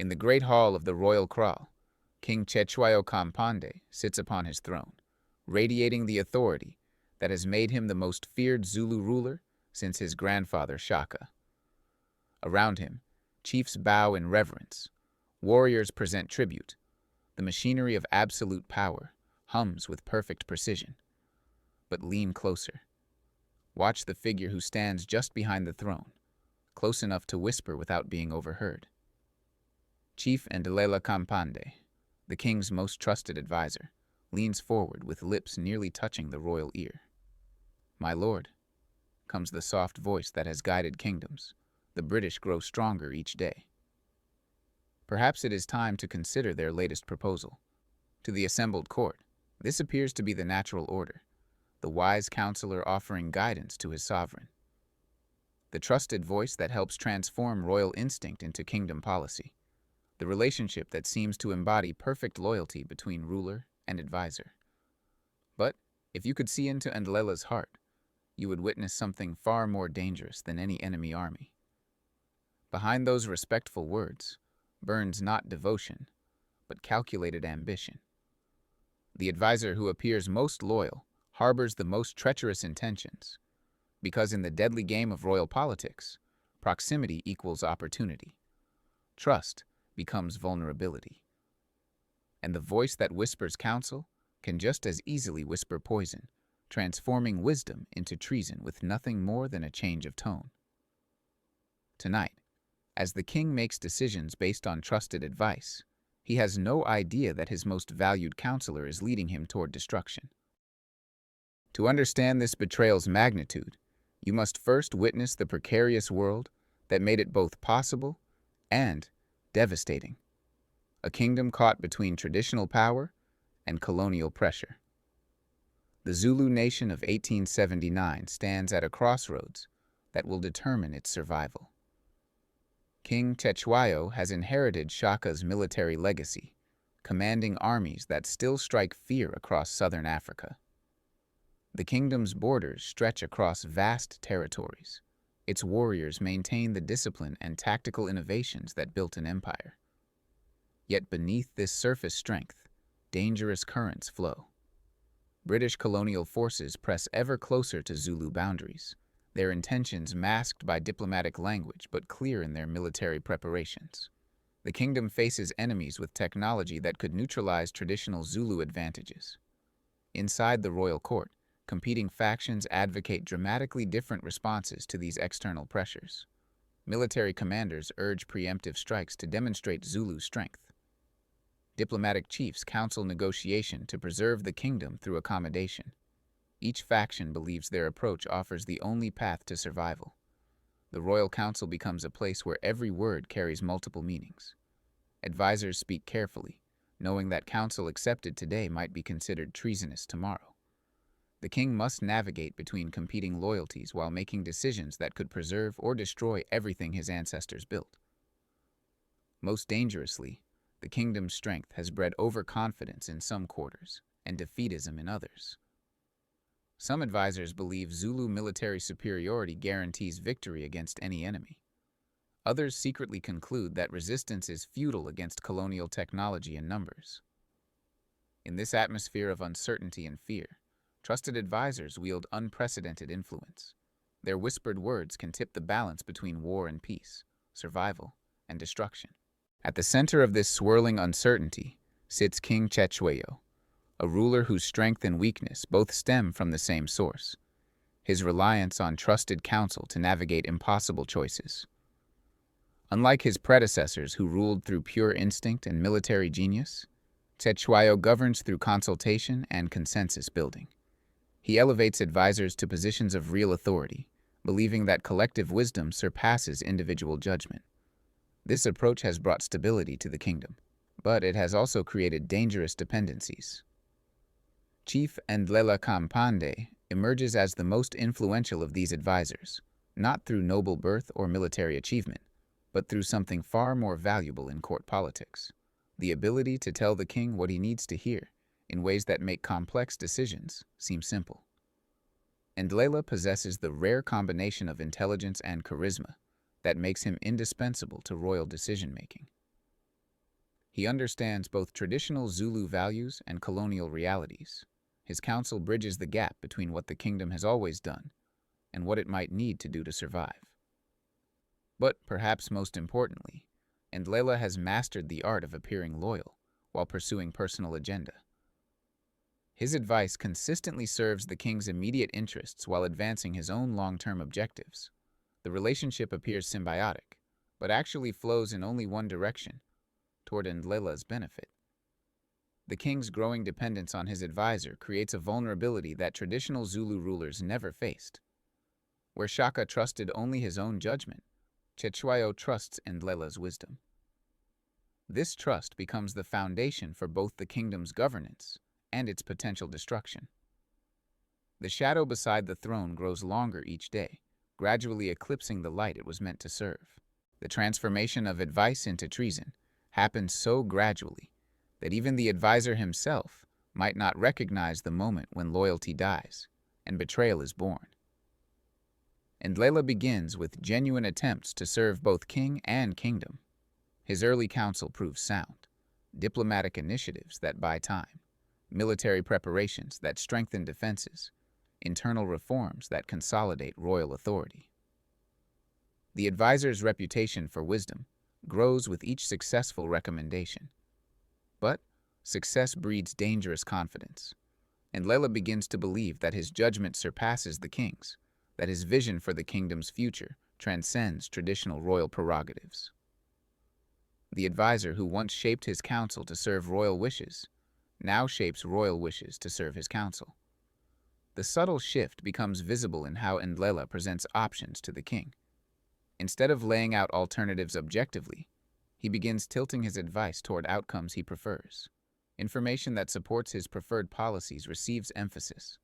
In the great hall of the royal kraal, King Cetshwayo Kampande sits upon his throne, radiating the authority that has made him the most feared Zulu ruler since his grandfather Shaka. Around him, chiefs bow in reverence, warriors present tribute. The machinery of absolute power hums with perfect precision. But lean closer. Watch the figure who stands just behind the throne, close enough to whisper without being overheard. Chief Ndlela Kampande, the king's most trusted advisor, leans forward with lips nearly touching the royal ear. "My lord," comes the soft voice that has guided kingdoms. The British grow stronger each day. Perhaps it is time to consider their latest proposal. To the assembled court, this appears to be the natural order, the wise counselor offering guidance to his sovereign. The trusted voice that helps transform royal instinct into kingdom policy. The relationship that seems to embody perfect loyalty between ruler and advisor. But if you could see into Ndlela's heart, you would witness something far more dangerous than any enemy army. Behind those respectful words burns not devotion, but calculated ambition. The advisor who appears most loyal harbors the most treacherous intentions, because in the deadly game of royal politics, proximity equals opportunity. Trust becomes vulnerability. And the voice that whispers counsel can just as easily whisper poison, transforming wisdom into treason with nothing more than a change of tone. Tonight, as the king makes decisions based on trusted advice, he has no idea that his most valued counselor is leading him toward destruction. To understand this betrayal's magnitude, you must first witness the precarious world that made it both possible and devastating. A kingdom caught between traditional power and colonial pressure. The Zulu nation of 1879 stands at a crossroads that will determine its survival. King Cetshwayo has inherited Shaka's military legacy, commanding armies that still strike fear across southern Africa. The kingdom's borders stretch across vast territories. Its warriors maintain the discipline and tactical innovations that built an empire. Yet beneath this surface strength, dangerous currents flow. British colonial forces press ever closer to Zulu boundaries, their intentions masked by diplomatic language but clear in their military preparations. The kingdom faces enemies with technology that could neutralize traditional Zulu advantages. Inside the royal court, competing factions advocate dramatically different responses to these external pressures. Military commanders urge preemptive strikes to demonstrate Zulu strength. Diplomatic chiefs counsel negotiation to preserve the kingdom through accommodation. Each faction believes their approach offers the only path to survival. The Royal Council becomes a place where every word carries multiple meanings. Advisors speak carefully, knowing that counsel accepted today might be considered treasonous tomorrow. The king must navigate between competing loyalties while making decisions that could preserve or destroy everything his ancestors built. Most dangerously, the kingdom's strength has bred overconfidence in some quarters and defeatism in others. Some advisors believe Zulu military superiority guarantees victory against any enemy. Others secretly conclude that resistance is futile against colonial technology and numbers. In this atmosphere of uncertainty and fear, trusted advisors wield unprecedented influence. Their whispered words can tip the balance between war and peace, survival and destruction. At the center of this swirling uncertainty sits King Cetshwayo, a ruler whose strength and weakness both stem from the same source, his reliance on trusted counsel to navigate impossible choices. Unlike his predecessors who ruled through pure instinct and military genius, Cetshwayo governs through consultation and consensus building. He elevates advisors to positions of real authority, believing that collective wisdom surpasses individual judgment. This approach has brought stability to the kingdom, but it has also created dangerous dependencies. Chief Ndlela Kampande emerges as the most influential of these advisors, not through noble birth or military achievement, but through something far more valuable in court politics: the ability to tell the king what he needs to hear in ways that make complex decisions seem simple. Ndlela possesses the rare combination of intelligence and charisma that makes him indispensable to royal decision-making. He understands both traditional Zulu values and colonial realities. His counsel bridges the gap between what the kingdom has always done and what it might need to do to survive. But perhaps most importantly, Ndlela has mastered the art of appearing loyal while pursuing personal agenda. His advice consistently serves the king's immediate interests while advancing his own long-term objectives. The relationship appears symbiotic, but actually flows in only one direction, toward Ndlela's benefit. The king's growing dependence on his advisor creates a vulnerability that traditional Zulu rulers never faced. Where Shaka trusted only his own judgment, Cetshwayo trusts Ndlela's wisdom. This trust becomes the foundation for both the kingdom's governance and its potential destruction. The shadow beside the throne grows longer each day, gradually eclipsing the light it was meant to serve. The transformation of advice into treason happens so gradually that even the advisor himself might not recognize the moment when loyalty dies and betrayal is born. Ndlela begins with genuine attempts to serve both king and kingdom. His early counsel proves sound: diplomatic initiatives that buy time, military preparations that strengthen defenses, internal reforms that consolidate royal authority. The advisor's reputation for wisdom grows with each successful recommendation. But success breeds dangerous confidence, and Ndlela begins to believe that his judgment surpasses the king's, that his vision for the kingdom's future transcends traditional royal prerogatives. The advisor who once shaped his counsel to serve royal wishes now shapes royal wishes to serve his counsel. The subtle shift becomes visible in how Ndlela presents options to the king. Instead of laying out alternatives objectively, he begins tilting his advice toward outcomes he prefers. Information that supports his preferred policies receives emphasis.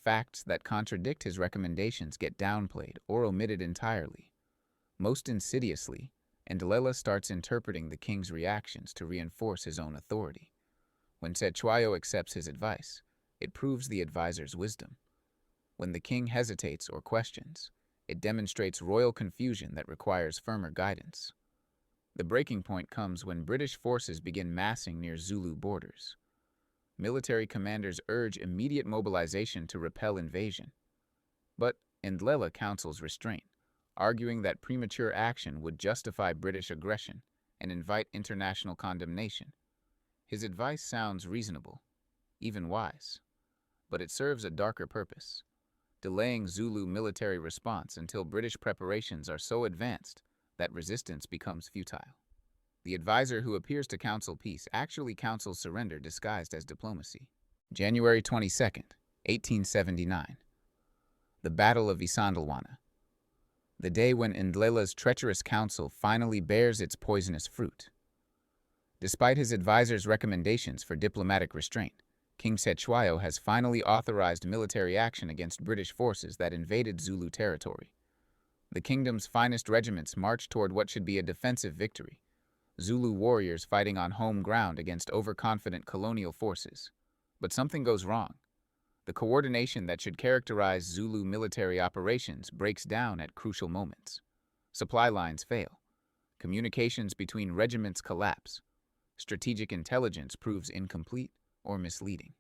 Facts that contradict his recommendations get downplayed or omitted entirely. Most insidiously, Ndlela starts interpreting the king's reactions to reinforce his own authority. When Cetshwayo accepts his advice, it proves the advisor's wisdom. When the king hesitates or questions, it demonstrates royal confusion that requires firmer guidance. The breaking point comes when British forces begin massing near Zulu borders. Military commanders urge immediate mobilization to repel invasion. But Ndlela counsels restraint, arguing that premature action would justify British aggression and invite international condemnation. His advice sounds reasonable, even wise, but it serves a darker purpose: delaying Zulu military response until British preparations are so advanced that resistance becomes futile. The advisor who appears to counsel peace actually counsels surrender disguised as diplomacy. January 22nd, 1879. The Battle of Isandlwana. The day when Ndlela's treacherous counsel finally bears its poisonous fruit. Despite his advisor's recommendations for diplomatic restraint, King Cetshwayo has finally authorized military action against British forces that invaded Zulu territory. The kingdom's finest regiments march toward what should be a defensive victory: Zulu warriors fighting on home ground against overconfident colonial forces. But something goes wrong. The coordination that should characterize Zulu military operations breaks down at crucial moments. Supply lines fail. Communications between regiments collapse. Strategic intelligence proves incomplete or misleading.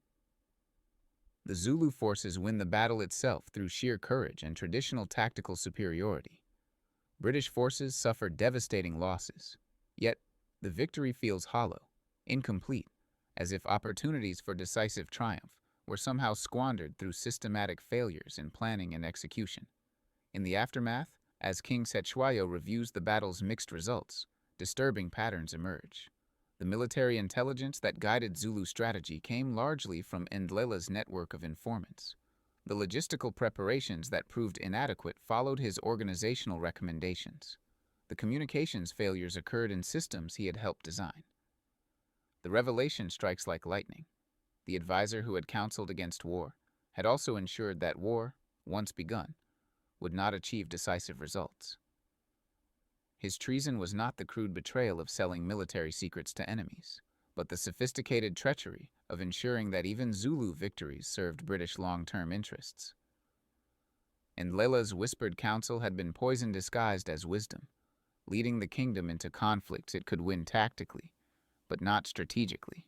The Zulu forces win the battle itself through sheer courage and traditional tactical superiority. British forces suffer devastating losses, yet the victory feels hollow, incomplete, as if opportunities for decisive triumph were somehow squandered through systematic failures in planning and execution. In the aftermath, as King Cetshwayo reviews the battle's mixed results, disturbing patterns emerge. The military intelligence that guided Zulu strategy came largely from Ndlela's network of informants. The logistical preparations that proved inadequate followed his organizational recommendations. The communications failures occurred in systems he had helped design. The revelation strikes like lightning. The advisor who had counseled against war had also ensured that war, once begun, would not achieve decisive results. His treason was not the crude betrayal of selling military secrets to enemies, but the sophisticated treachery of ensuring that even Zulu victories served British long-term interests. Ndlela's whispered counsel had been poison disguised as wisdom, leading the kingdom into conflicts it could win tactically, but not strategically.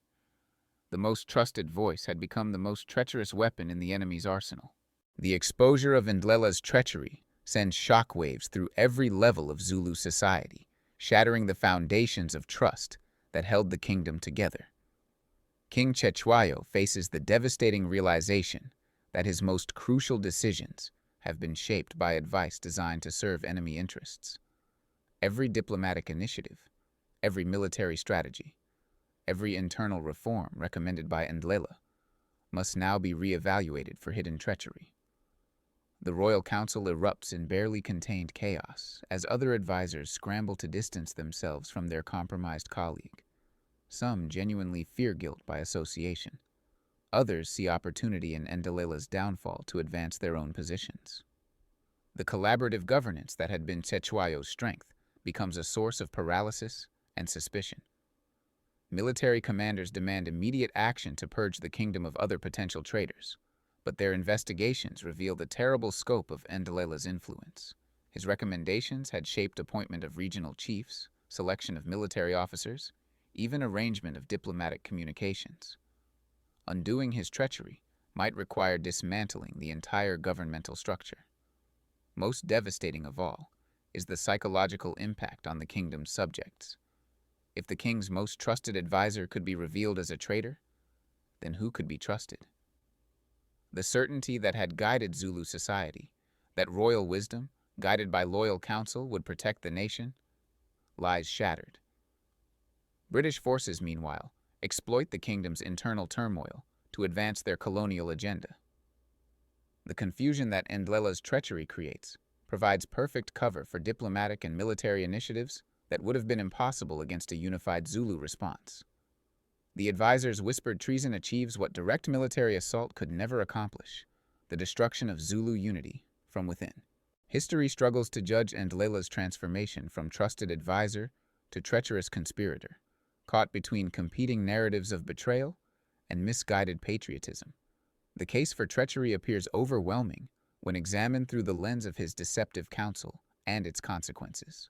The most trusted voice had become the most treacherous weapon in the enemy's arsenal. The exposure of Ndlela's treachery sends shockwaves through every level of Zulu society, shattering the foundations of trust that held the kingdom together. King Cetshwayo faces the devastating realization that his most crucial decisions have been shaped by advice designed to serve enemy interests. Every diplomatic initiative, every military strategy, every internal reform recommended by Ndlela must now be re-evaluated for hidden treachery. The royal council erupts in barely contained chaos as other advisors scramble to distance themselves from their compromised colleague. Some genuinely fear guilt by association. Others see opportunity in Ndlela's downfall to advance their own positions. The collaborative governance that had been Cetshwayo's strength becomes a source of paralysis and suspicion. Military commanders demand immediate action to purge the kingdom of other potential traitors, but their investigations reveal the terrible scope of Ndlela's influence. His recommendations had shaped appointment of regional chiefs, selection of military officers, even arrangement of diplomatic communications. Undoing his treachery might require dismantling the entire governmental structure. Most devastating of all is the psychological impact on the kingdom's subjects. If the king's most trusted advisor could be revealed as a traitor, then who could be trusted? The certainty that had guided Zulu society, that royal wisdom, guided by loyal counsel, would protect the nation, lies shattered. British forces, meanwhile, exploit the kingdom's internal turmoil to advance their colonial agenda. The confusion that Ndlela's treachery creates provides perfect cover for diplomatic and military initiatives that would have been impossible against a unified Zulu response. The advisor's whispered treason achieves what direct military assault could never accomplish: the destruction of Zulu unity from within. History struggles to judge Ndlela's transformation from trusted advisor to treacherous conspirator, caught between competing narratives of betrayal and misguided patriotism. The case for treachery appears overwhelming when examined through the lens of his deceptive counsel and its consequences.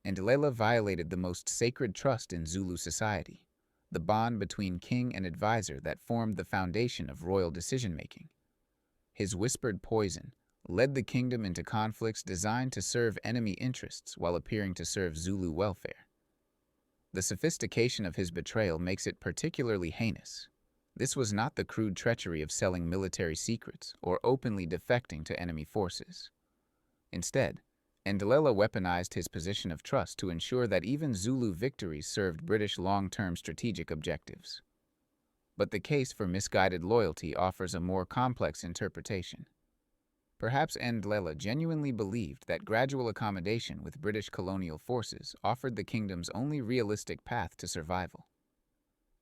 Ndlela violated the most sacred trust in Zulu society, the bond between king and advisor that formed the foundation of royal decision-making. His whispered poison led the kingdom into conflicts designed to serve enemy interests while appearing to serve Zulu welfare. The sophistication of his betrayal makes it particularly heinous. This was not the crude treachery of selling military secrets or openly defecting to enemy forces. Instead, Ndlela weaponized his position of trust to ensure that even Zulu victories served British long-term strategic objectives. But the case for misguided loyalty offers a more complex interpretation. Perhaps Ndlela genuinely believed that gradual accommodation with British colonial forces offered the kingdom's only realistic path to survival.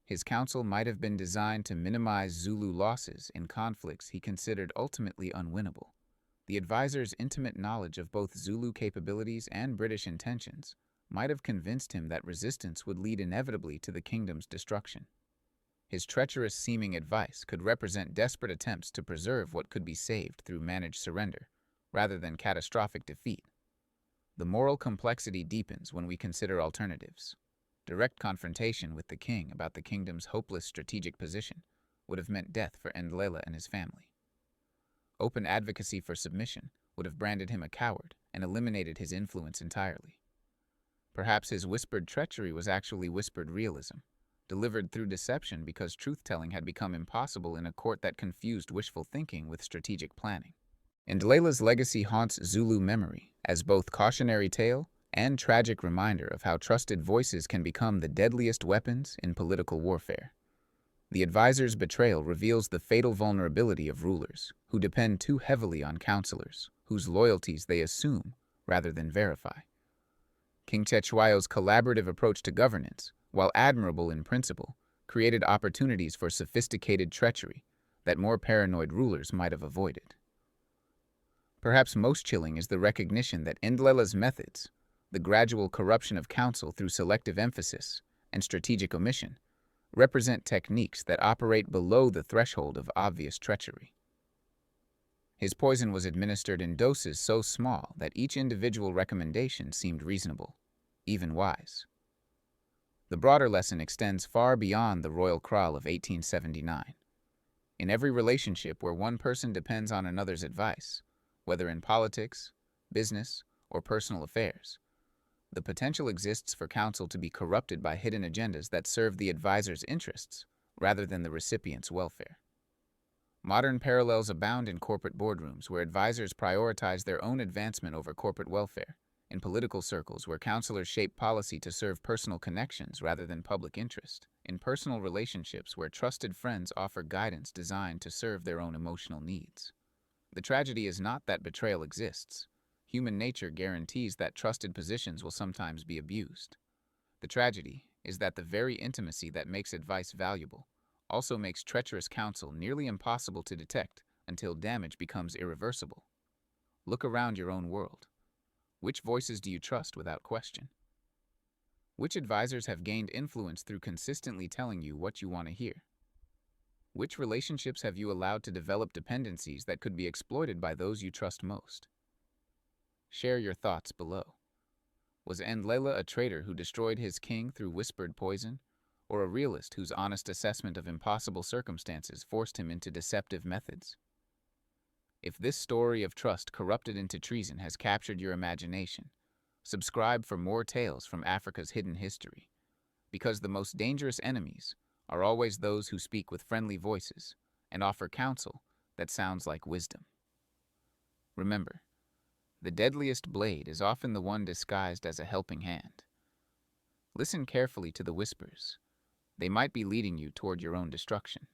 His counsel might have been designed to minimize Zulu losses in conflicts he considered ultimately unwinnable. The advisor's intimate knowledge of both Zulu capabilities and British intentions might have convinced him that resistance would lead inevitably to the kingdom's destruction. His treacherous-seeming advice could represent desperate attempts to preserve what could be saved through managed surrender, rather than catastrophic defeat. The moral complexity deepens when we consider alternatives. Direct confrontation with the king about the kingdom's hopeless strategic position would have meant death for Ndlela and his family. Open advocacy for submission would have branded him a coward and eliminated his influence entirely. Perhaps his whispered treachery was actually whispered realism, delivered through deception because truth-telling had become impossible in a court that confused wishful thinking with strategic planning. Ndlela's legacy haunts Zulu memory as both cautionary tale and tragic reminder of how trusted voices can become the deadliest weapons in political warfare. The advisor's betrayal reveals the fatal vulnerability of rulers who depend too heavily on counselors, whose loyalties they assume rather than verify. King Cetshwayo's collaborative approach to governance, while admirable in principle, created opportunities for sophisticated treachery that more paranoid rulers might have avoided. Perhaps most chilling is the recognition that Ndlela's methods, the gradual corruption of counsel through selective emphasis and strategic omission, represent techniques that operate below the threshold of obvious treachery. His poison was administered in doses so small that each individual recommendation seemed reasonable, even wise. The broader lesson extends far beyond the royal kraal of 1879. In every relationship where one person depends on another's advice, whether in politics, business, or personal affairs, the potential exists for counsel to be corrupted by hidden agendas that serve the advisor's interests rather than the recipient's welfare. Modern parallels abound in corporate boardrooms where advisors prioritize their own advancement over corporate welfare, in political circles where counselors shape policy to serve personal connections rather than public interest, in personal relationships where trusted friends offer guidance designed to serve their own emotional needs. The tragedy is not that betrayal exists. Human nature guarantees that trusted positions will sometimes be abused. The tragedy is that the very intimacy that makes advice valuable also makes treacherous counsel nearly impossible to detect until damage becomes irreversible. Look around your own world. Which voices do you trust without question? Which advisors have gained influence through consistently telling you what you want to hear? Which relationships have you allowed to develop dependencies that could be exploited by those you trust most? Share your thoughts below. Was Ndlela a traitor who destroyed his king through whispered poison, or a realist whose honest assessment of impossible circumstances forced him into deceptive methods? If this story of trust corrupted into treason has captured your imagination, subscribe for more tales from Africa's hidden history, because the most dangerous enemies are always those who speak with friendly voices and offer counsel that sounds like wisdom. Remember, the deadliest blade is often the one disguised as a helping hand. Listen carefully to the whispers. They might be leading you toward your own destruction.